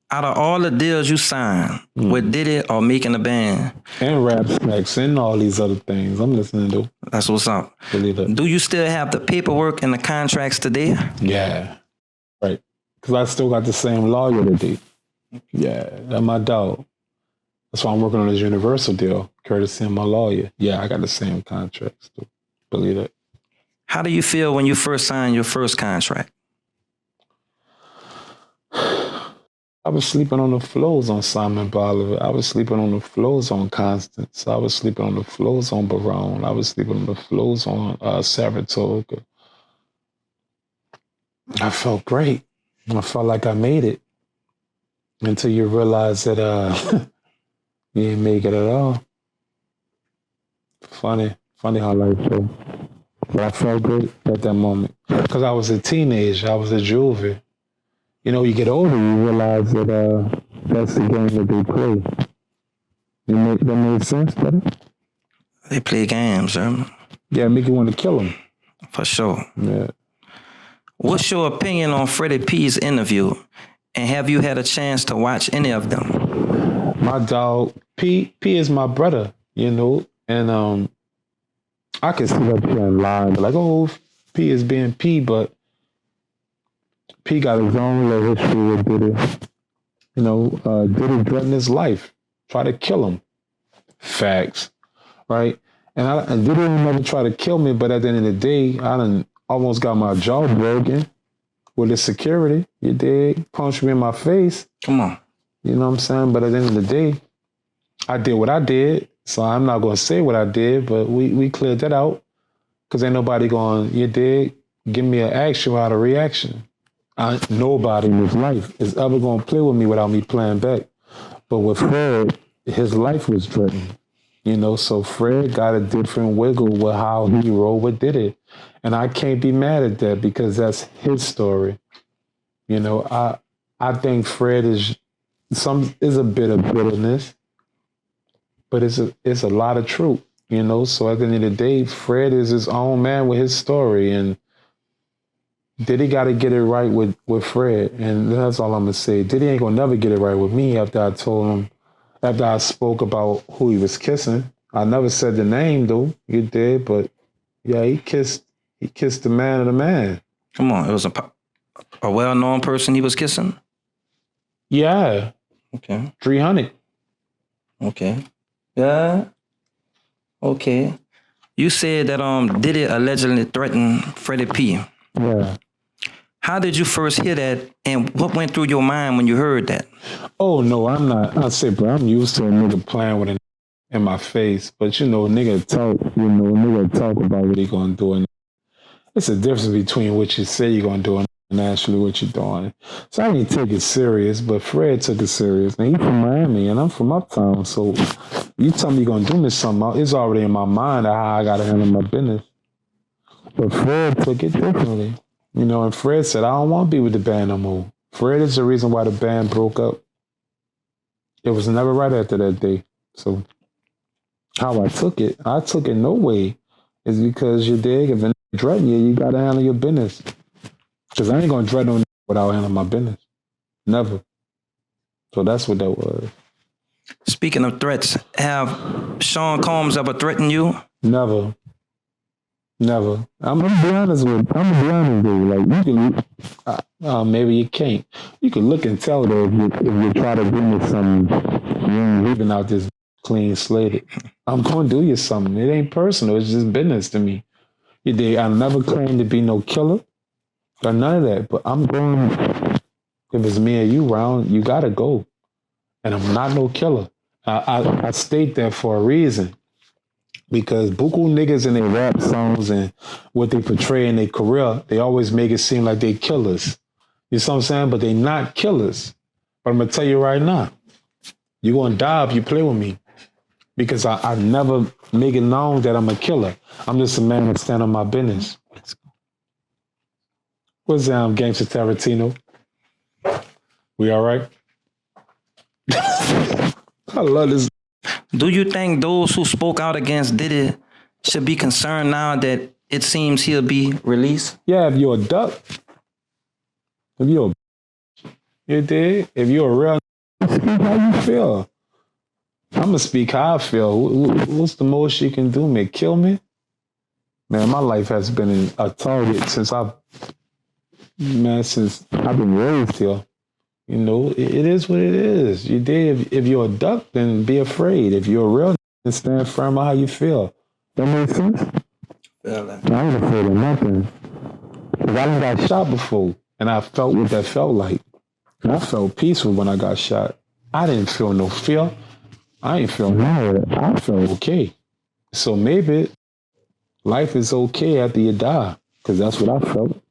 Out of all the deals you signed with Diddy or making a band and rap snacks and all these other things, I'm listening to. That's what's up. Believe it. Do you still have the paperwork and the contracts today? Yeah, right. Because I still got the same lawyer today. Yeah, that's my dog. That's why I'm working on this Universal deal, courtesy of my lawyer. Yeah, I got the same contracts too. Believe it. How do you feel when you first signed your first contract? I was sleeping on the floors on Simon Bolivar. I was sleeping on the floors on Constance. I was sleeping on the floors on Barone. I was sleeping on the floors on Saratoga. I felt great. I felt like I made it. Until you realize that you didn't make it at all. Funny how life goes. But I felt good at that moment. Because I was a teenager. I was a juvie. You know, you get older, you realize that that's the game that they play. That made sense, buddy? They play games, Yeah, make you want to kill them. For sure. Yeah. What's your opinion on Freddy P's interview? And have you had a chance to watch any of them? My dog, P is my brother, you know, and I can sit up here and lie, like, oh, P is being P, but P got his own little history with Diddy. You know, Diddy threatened his life, try to kill him. Facts, right? And Diddy didn't never try to kill me, but at the end of the day, I done almost got my jaw broken with the security. You dig? Punched me in my face. Come on. You know what I'm saying? But at the end of the day, I did what I did. So I'm not going to say what I did, but we cleared that out. Because ain't nobody going, you dig? Give me an action without a reaction. Nobody in his life is ever going to play with me without me playing back. But with Fred, his life was threatened. You know, so Fred got a different wiggle with how he rolled with Diddy. And I can't be mad at that because that's his story. You know, I think Fred is a bit of bitterness, but it's a lot of truth, you know? So at the end of the day, Fred is his own man with his story, and Diddy got to get it right with Fred, and that's all I'm going to say. Diddy ain't going to never get it right with me after I spoke about who he was kissing. I never said the name, though. You did, but yeah, he kissed the man of the man. Come on, it was a well-known person he was kissing? Yeah. Okay. 300. Okay. Yeah. Okay. You said that Diddy allegedly threatened Freddy P. Yeah. How did you first hear that, and what went through your mind when you heard that? Oh no, I'm not. I say, bro, I'm used to a nigga playing with a in my face, but you know, nigga talk about what he gonna do, and it's a difference between what you say you're gonna do and actually what you're doing. So I didn't take it serious, but Fred took it serious. Now he's from Miami and I'm from Uptown, so you tell me you're gonna do me something, it's already in my mind how I gotta handle my business. But Fred took it differently. You know, and Fred said, I don't want to be with the band no more. Fred is the reason why the band broke up. It was never right after that day. So how I took it no way. Is because you dig, if a nigga threaten you, you gotta handle your business. Because I ain't gonna threaten no nigga without handling my business. Never. So that's what that was. Speaking of threats, have Sean Combs ever threatened you? Never. I'm gonna be honest with you. Like you can, maybe you can't. You can look and tell though if you try to do me something, you ain't leaving out this clean slated. I'm gonna do you something. It ain't personal. It's just business to me. You dig? I never claimed to be no killer or none of that. But I'm going. If it's me and you round, you gotta go. And I'm not no killer. I state that for a reason. Because buku niggas in their rap songs and what they portray in their career, they always make it seem like they killers. You see what I'm saying? But they not killers. But I'm going to tell you right now, you're going to die if you play with me. Because I never make it known that I'm a killer. I'm just a man that stand on my business. What's Gangsta Tarantino? We all right? I love this. Do you think those who spoke out against Diddy should be concerned now that it seems he'll be released? Yeah, if you're a duck, if you're You dig? If you're a real speak how you feel. I'm gonna speak how I feel. What's the most you can do, man? Kill me? Man, my life has been a target since I've been raised here. You know, it is what it is. You dig? If you're a duck, then be afraid. If you're a real, then stand firm on how you feel. That makes sense? Feel that. I ain't afraid of nothing. Because I done got shot before, and I felt what that felt like. And I felt peaceful when I got shot. I didn't feel no fear. I ain't feel none. I felt okay. So maybe life is okay after you die, because that's what I felt.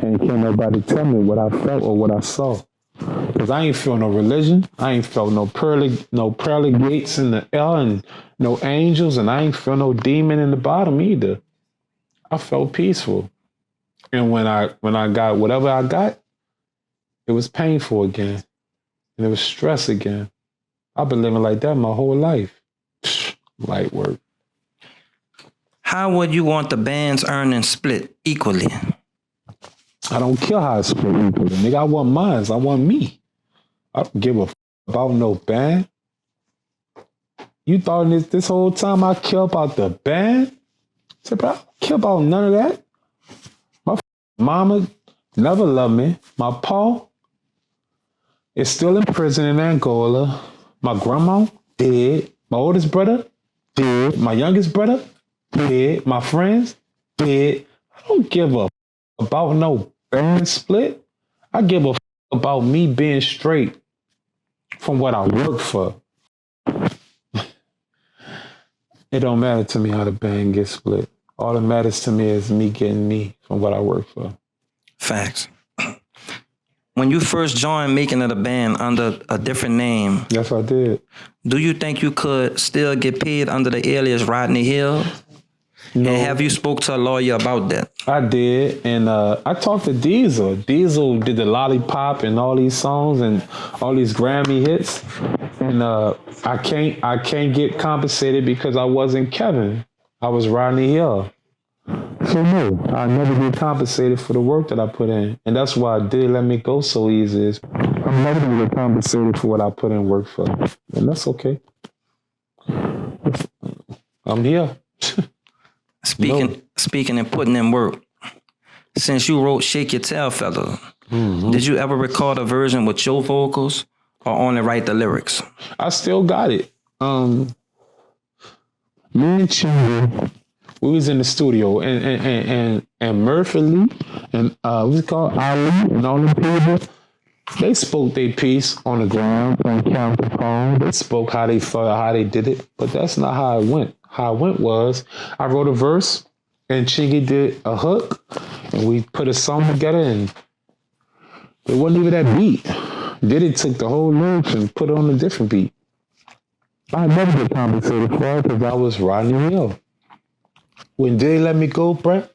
And can't nobody tell me what I felt or what I saw. Because I ain't feel no religion. I ain't felt no pearly gates in the air and no angels, and I ain't feel no demon in the bottom either. I felt peaceful. And when I got whatever I got, it was painful again. And it was stress again. I've been living like that my whole life. Light work. How would you want the band's earnings split equally? I don't care how it's split equally. Nigga, I want mine. I want me. I don't give a about no band. You thought this whole time I care about the band? I said, bro, I don't care about none of that. My mama never loved me. My pa is still in prison in Angola. My grandma, dead. My oldest brother, dead. My youngest brother, dead. My friends, dead. I don't give a about no band split. I give a about me being straight from what I work for. It don't matter to me how the band gets split. All that matters to me is me getting me from what I work for. Facts. When you first joined making of the band under a different name, Yes, I did. do you think you could still get paid under the alias Rodney Hill? No. And have you spoke to a lawyer about that? I did, and I talked to Diesel. Diesel did the Lollipop and all these songs and all these Grammy hits, and I can't get compensated because I wasn't Kevin. I was Rodney Hill. So no, I never get compensated for the work that I put in, and that's why Diddy let me go so easy. I'm never gonna get compensated for what I put in work for, and that's okay. I'm here. Speaking and putting in work, since you wrote Shake Your Tail Feather, did you ever record a version with your vocals or only write the lyrics? I still got it. Me and Chingy, we was in the studio and Murphy Lee and what's it called, Ali and all them people, they spoke their piece on the ground on Count Capone. They spoke how they felt, how they did it, but that's not how it went. How it went was I wrote a verse and Chingy did a hook and we put a song together and it wasn't even that beat. Diddy took the whole lyrics and put it on a different beat. I never get compensated for it because I was Rodney Hill. When Diddy let me go, Brett,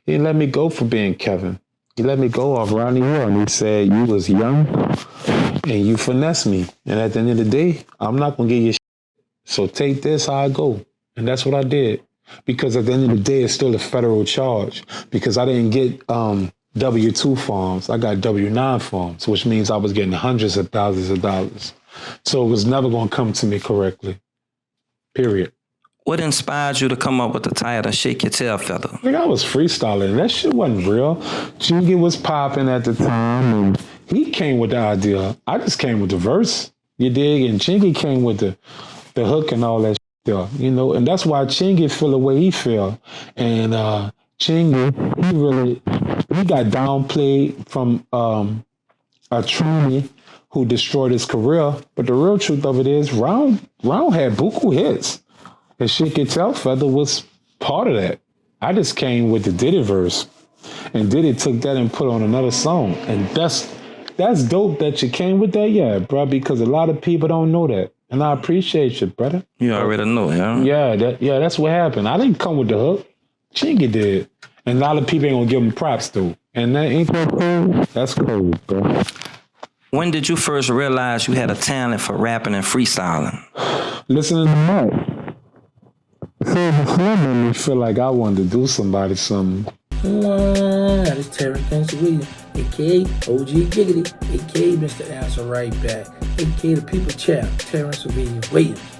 he didn't let me go for being Kevin. He let me go off Rodney Hill and he said, you was young and you finessed me. And at the end of the day, I'm not going to get your shit. So take this how I go. And that's what I did. Because at the end of the day, it's still a federal charge. Because I didn't get W-2 forms. I got W-9 forms, which means I was getting hundreds of thousands of dollars. So it was never going to come to me correctly. Period. What inspired you to come up with the title Shake Your Tail Feather? I was freestyling. That shit wasn't real. Chingy was popping at the time, and he came with the idea. I just came with the verse. You dig? And Chingy came with the hook and all that shit there, you know? And that's why Chingy feel the way he feel. And Chingy, he got downplayed from a trainee who destroyed his career. But the real truth of it is, Round had buku hits. And Shake Your Tail Feather was part of that. I just came with the Diddy verse. And Diddy took that and put on another song. And that's dope that you came with that, yeah, bro, because a lot of people don't know that. And I appreciate you, brother. You already know, yeah? Yeah, that's what happened. I didn't come with the hook. Chingy did. And a lot of people ain't gonna give him props, though. And that ain't that cool? That's cool, bro. When did you first realize you had a talent for rapping and freestyling? Listening to Mike. So the flow made me feel like I wanted to do somebody something. This Terrance Gangsta with you. a.k.a. OG Giggity, a.k.a. Mr. Answer Right Back, a.k.a. the People Champ, Terrance Williams.